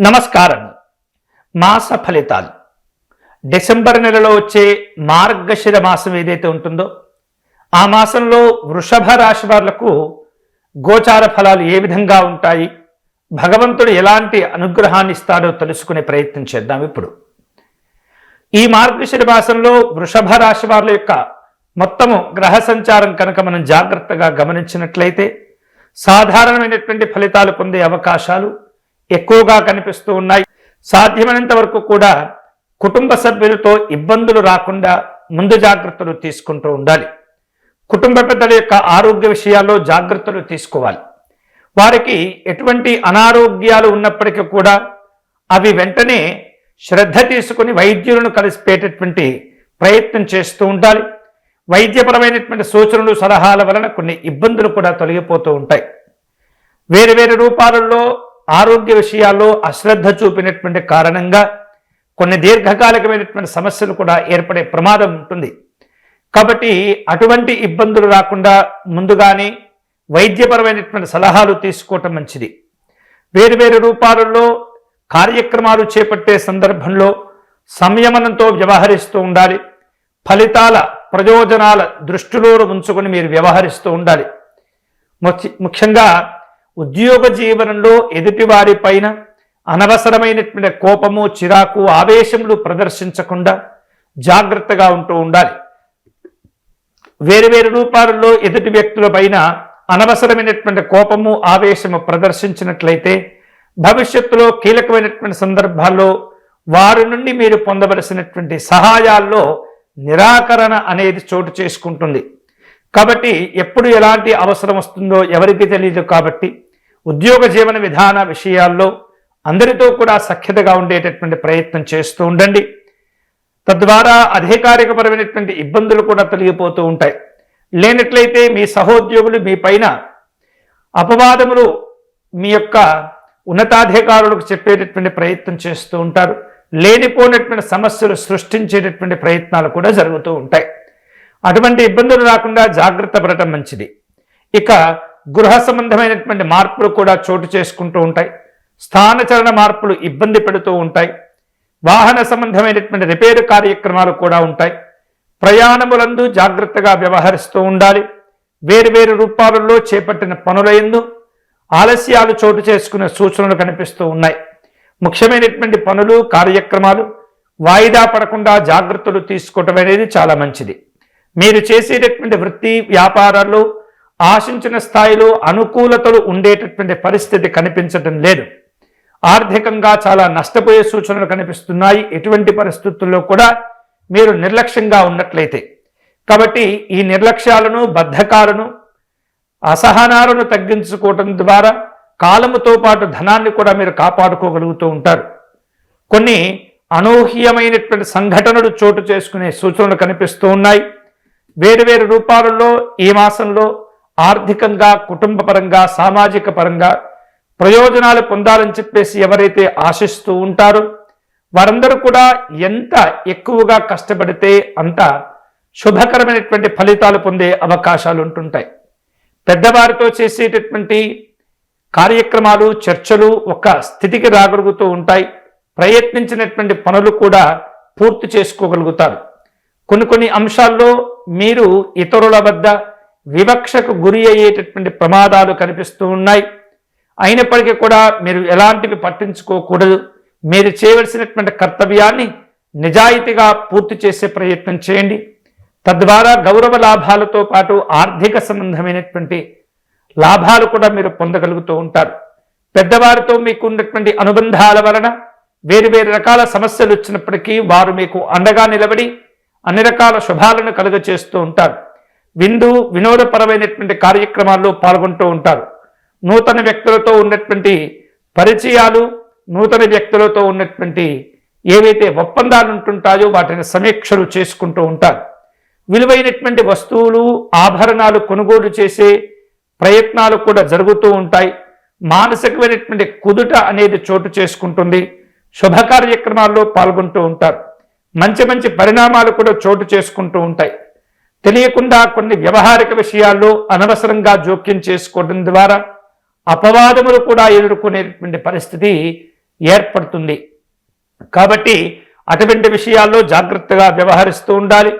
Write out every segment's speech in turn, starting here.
నమస్కారం. మాస ఫలితాలు డిసెంబర్ నెలలో వచ్చే మార్గశిర మాసం ఏదైతే ఉంటుందో ఆ మాసంలో వృషభ రాశి వాళ్లకు గోచార ఫలాలు ఏ విధంగా ఉంటాయి, భగవంతుడు ఎలాంటి అనుగ్రహాన్ని ఇస్తాడో తెలుసుకునే ప్రయత్నం చేద్దాం. ఇప్పుడు ఈ మార్గశిర మాసంలో వృషభ రాశి వారి యొక్క మొత్తము గ్రహ సంచారం కనుక మనం జాగ్రత్తగా గమనించినట్లయితే సాధారణమైనటువంటి ఫలితాలు పొందే అవకాశాలు ఎక్కువగా కనిపిస్తూ ఉన్నాయి. సాధ్యమైనంత వరకు కూడా కుటుంబ సభ్యులతో ఇబ్బందులు రాకుండా ముందు జాగ్రత్తలు తీసుకుంటూ ఉండాలి. కుటుంబ పెద్దల యొక్క ఆరోగ్య విషయాల్లో జాగ్రత్తలు తీసుకోవాలి. వారికి ఎటువంటి అనారోగ్యాలు ఉన్నప్పటికీ కూడా అవి వెంటనే శ్రద్ధ తీసుకుని వైద్యులను కలిసిపోయేటటువంటి ప్రయత్నం చేస్తూ ఉండాలి. వైద్యపరమైనటువంటి సూచనలు సలహాల వలన కొన్ని ఇబ్బందులు కూడా తొలగిపోతూ ఉంటాయి. వేరు వేరు రూపాలలో ఆరోగ్య విషయాల్లో అశ్రద్ధ చూపినటువంటి కారణంగా కొన్ని దీర్ఘకాలికమైనటువంటి సమస్యలు కూడా ఏర్పడే ప్రమాదం ఉంటుంది. కాబట్టి అటువంటి ఇబ్బందులు రాకుండా ముందుగానే వైద్యపరమైనటువంటి సలహాలు తీసుకోవటం మంచిది. వేరు వేరు రూపాలలో కార్యక్రమాలు చేపట్టే సందర్భంలో సంయమనంతో వ్యవహరిస్తూ ఉండాలి. ఫలితాల ప్రయోజనాల దృష్టిలో ఉంచుకొని మీరు వ్యవహరిస్తూ ఉండాలి. ముఖ్యంగా ఉద్యోగ జీవనంలో ఎదుటివారి పైన అనవసరమైనటువంటి కోపము, చిరాకు, ఆవేశములు ప్రదర్శించకుండా జాగ్రత్తగా ఉంటూ ఉండాలి. వేరు వేరు రూపాలలో ఎదుటి వ్యక్తుల పైన అనవసరమైనటువంటి కోపము, ఆవేశము ప్రదర్శించినట్లయితే భవిష్యత్తులో కీలకమైనటువంటి సందర్భాల్లో వారి నుండి మీరు పొందవలసినటువంటి సహాయాల్లో నిరాకరణ అనేది చోటు చేసుకుంటుంది. కాబట్టి ఎప్పుడు ఎలాంటి అవసరం వస్తుందో ఎవరికి తెలియదు. కాబట్టి ఉద్యోగ జీవన విధాన విషయాల్లో అందరితో కూడా సఖ్యతగా ఉండేటటువంటి ప్రయత్నం చేస్తూ ఉండండి. తద్వారా అధికారికపరమైనటువంటి ఇబ్బందులు కూడా తొలగిపోతూ ఉంటాయి. లేనట్లయితే మీ సహోద్యోగులు మీ పైన అపవాదములు మీ యొక్క ఉన్నతాధికారులకు చెప్పేటటువంటి ప్రయత్నం చేస్తూ ఉంటారు. లేనిపోయినటువంటి సమస్యలు సృష్టించేటటువంటి ప్రయత్నాలు కూడా జరుగుతూ ఉంటాయి. అటువంటి ఇబ్బందులు రాకుండా జాగ్రత్త పడటం మంచిది. ఇక గృహ సంబంధమైనటువంటి మార్పులు కూడా చోటు చేసుకుంటూ ఉంటాయి. స్థానచలన మార్పులు ఇబ్బంది పెడుతూ ఉంటాయి. వాహన సంబంధమైనటువంటి రిపేరు కార్యక్రమాలు కూడా ఉంటాయి. ప్రయాణములందు జాగ్రత్తగా వ్యవహరిస్తూ ఉండాలి. వేరువేరు రూపాలలో చేపట్టిన పనులందు ఆలస్యాలు చోటు చేసుకునే సూచనలు కనిపిస్తూ ఉన్నాయి. ముఖ్యమైనటువంటి పనులు, కార్యక్రమాలు వాయిదా పడకుండా జాగ్రత్తలు తీసుకోవటం అనేది చాలా మంచిది. మీరు చేసేటటువంటి వృత్తి వ్యాపారాల్లో ఆశించిన స్థాయిలో అనుకూలతలు ఉండేటటువంటి పరిస్థితి కనిపించటం లేదు. ఆర్థికంగా చాలా నష్టపోయే సూచనలు కనిపిస్తున్నాయి. ఎటువంటి పరిస్థితుల్లో కూడా మీరు నిర్లక్ష్యంగా ఉన్నట్లయితే. కాబట్టి ఈ నిర్లక్ష్యాలను, బద్ధకాలను, అసహనాలను తగ్గించుకోవటం ద్వారా కాలముతో పాటు ధనాన్ని కూడా మీరు కాపాడుకోగలుగుతూ ఉంటారు. కొన్ని అనూహ్యమైనటువంటి సంఘటనలు చోటు చేసుకునే సూచనలు కనిపిస్తూ ఉన్నాయి. వేరువేరు రూపాలలో ఈ మాసంలో ఆర్థికంగా, కుటుంబపరంగా, సామాజిక పరంగా ప్రయోజనాలు పొందాలని చెప్పేసి ఎవరైతే ఆశిస్తూ ఉంటారో వారందరూ కూడా ఎంత ఎక్కువగా కష్టపడితే అంత శుభకరమైనటువంటి ఫలితాలు పొందే అవకాశాలు ఉంటుంటాయి. పెద్దవారితో చేసేటటువంటి కార్యక్రమాలు, చర్చలు ఒక స్థితికి రాగలుగుతూ ఉంటాయి. ప్రయత్నించినటువంటి పనులు కూడా పూర్తి చేసుకోగలుగుతారు. కొన్ని అంశాల్లో మీరు ఇతరుల వద్ద వివక్షకు గురి అయ్యేటటువంటి ప్రమాదాలు కనిపిస్తూ ఉన్నాయి. అయినప్పటికీ కూడా మీరు ఎలాంటివి పట్టించుకోకూడదు. మీరు చేయవలసినటువంటి కర్తవ్యాన్ని నిజాయితీగా పూర్తి చేసే ప్రయత్నం చేయండి. తద్వారా గౌరవ లాభాలతో పాటు ఆర్థిక సంబంధమైనటువంటి లాభాలు కూడా మీరు పొందగలుగుతూ ఉంటారు. పెద్దవారితో మీకు ఉన్నటువంటి అనుబంధాల వలన వేరు వేరు రకాల సమస్యలు వచ్చినప్పటికీ వారు మీకు అండగా నిలబడి అన్ని రకాల శుభాలను కలుగచేస్తూ ఉంటారు. వినోదపరమైనటువంటి కార్యక్రమాల్లో పాల్గొంటూ ఉంటారు. నూతన వ్యక్తులతో ఉన్నటువంటి పరిచయాలు, నూతన వ్యక్తులతో ఉన్నటువంటి ఏవైతే ఒప్పందాలు ఉంటుంటాయో వాటిని సమీక్షలు చేసుకుంటూ ఉంటారు. విలువైనటువంటి వస్తువులు, ఆభరణాలు కొనుగోలు చేసే ప్రయత్నాలు కూడా జరుగుతూ ఉంటాయి. మానసికమైనటువంటి కుదుట అనేది చోటు చేసుకుంటుంది. శుభ కార్యక్రమాల్లో పాల్గొంటూ ఉంటారు. మంచి మంచి పరిణామాలు కూడా చోటు చేసుకుంటూ ఉంటాయి. తెలియకుండా కొన్ని వ్యవహారిక విషయాల్లో అనవసరంగా జోక్యం చేసుకోవడం ద్వారా అపవాదములు కూడా ఎదుర్కొనేటువంటి పరిస్థితి ఏర్పడుతుంది. కాబట్టి అటువంటి విషయాల్లో జాగ్రత్తగా వ్యవహరిస్తూ ఉండాలి.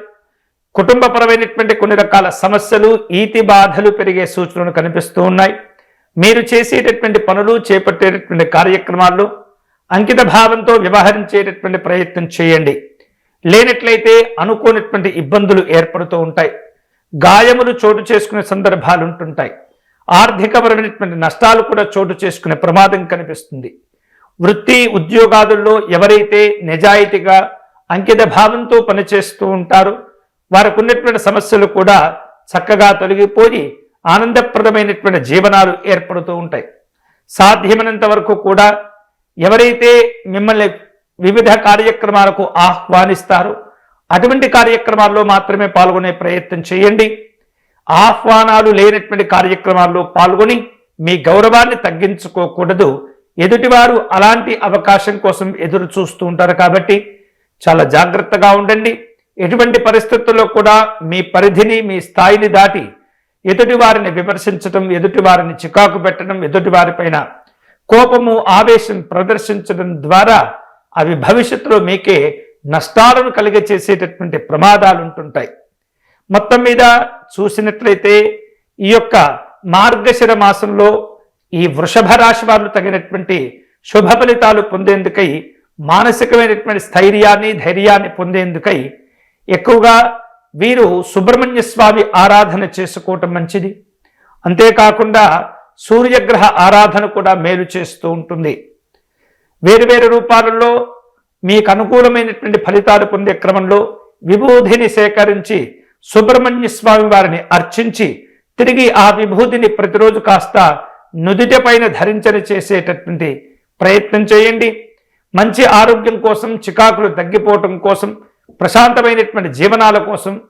కుటుంబపరమైనటువంటి కొన్ని రకాల సమస్యలు, ఈతి బాధలు పెరిగే సూచనలు కనిపిస్తూ ఉన్నాయి. మీరు చేసేటటువంటి పనులు, చేపట్టేటటువంటి కార్యక్రమాల్లో అంకిత భావంతో వ్యవహరించేటటువంటి ప్రయత్నం చేయండి. లేనట్లయితే అనుకోనటువంటి ఇబ్బందులు ఏర్పడుతూ ఉంటాయి. గాయములు చోటు చేసుకునే సందర్భాలు ఉంటుంటాయి. ఆర్థికపరమైనటువంటి నష్టాలు కూడా చోటు చేసుకునే ప్రమాదం కనిపిస్తుంది. వృత్తి ఉద్యోగాదుల్లో ఎవరైతే నిజాయితీగా అంకిత భావంతో పనిచేస్తూ ఉంటారో వారికి ఉన్నటువంటి సమస్యలు కూడా చక్కగా తొలగిపోయి ఆనందప్రదమైనటువంటి జీవనాలు ఏర్పడుతూ ఉంటాయి. సాధ్యమైనంత వరకు కూడా ఎవరైతే మిమ్మల్ని వివిధ కార్యక్రమాలకు ఆహ్వానిస్తారో అటువంటి కార్యక్రమాల్లో మాత్రమే పాల్గొనే ప్రయత్నం చేయండి. ఆహ్వానాలు లేనటువంటి కార్యక్రమాల్లో పాల్గొని మీ గౌరవాన్ని తగ్గించుకోకూడదు. ఎదుటివారు అలాంటి అవకాశం కోసం ఎదురు చూస్తూ ఉంటారు. కాబట్టి చాలా జాగ్రత్తగా ఉండండి. ఎటువంటి పరిస్థితుల్లో కూడా మీ పరిధిని, మీ స్థాయిని దాటి ఎదుటివారిని విమర్శించడం, ఎదుటివారిని చికాకు పెట్టడం, ఎదుటివారిపైన కోపము, ఆవేశం ప్రదర్శించడం ద్వారా అవి భవిష్యత్తులో మీకే నష్టాలను కలిగచేసేటటువంటి ప్రమాదాలు ఉంటుంటాయి. మొత్తం మీద చూసినట్లయితే ఈ యొక్క మార్గశిర మాసంలో ఈ వృషభ రాశి వారు తగినటువంటి శుభ ఫలితాలు పొందేందుకై, మానసికమైనటువంటి స్థైర్యాన్ని, ధైర్యాన్ని పొందేందుకై ఎక్కువగా వీరు సుబ్రహ్మణ్య స్వామి ఆరాధన చేసుకోవటం మంచిది. అంతేకాకుండా సూర్యగ్రహ ఆరాధన కూడా మేలు చేస్తూ ఉంటుంది. వేరువేరు రూపాలలో మీకు అనుకూలమైనటువంటి ఫలితాలు పొందే క్రమంలో విభూతిని సేకరించి సుబ్రహ్మణ్య స్వామి వారిని అర్చించి తిరిగి ఆ విభూతిని ప్రతిరోజు కాస్త నుదిట పైన ధరించని చేసేటటువంటి ప్రయత్నం చేయండి. మంచి ఆరోగ్యం కోసం, చికాకులు తగ్గిపోవటం కోసం, ప్రశాంతమైనటువంటి జీవనాల కోసం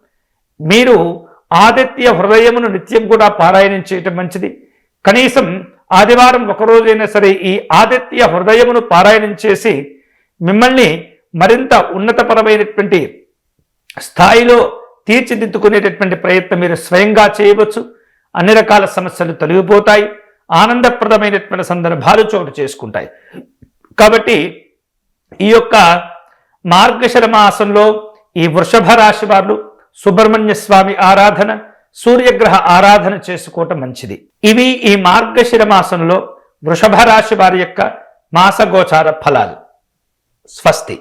మీరు ఆదిత్య హృదయమును నిత్యం కూడా పారాయణం చేయటం మంచిది. కనీసం ఆదివారం ఒకరోజైనా సరే ఈ ఆదిత్య హృదయమును పారాయణం చేసి మిమ్మల్ని మరింత ఉన్నతపరమైనటువంటి స్థాయిలో తీర్చిదిద్దుకునేటటువంటి ప్రయత్నం మీరు స్వయంగా చేయవచ్చు. అన్ని రకాల సమస్యలు తొలగిపోతాయి. ఆనందప్రదమైనటువంటి సందర్భాలు చోటు చేసుకుంటాయి. కాబట్టి ఈ యొక్క మార్గశిర మాసంలో ఈ వృషభ రాశి వారు సుబ్రహ్మణ్య స్వామి ఆరాధన, సూర్యగ్రహ ఆరాధన చేసుకోవటం మంచిది. ఇవి ఈ మార్గశిర మాసంలో వృషభ రాశి వారి యొక్క మాసగోచార ఫలాలు. స్వస్తి.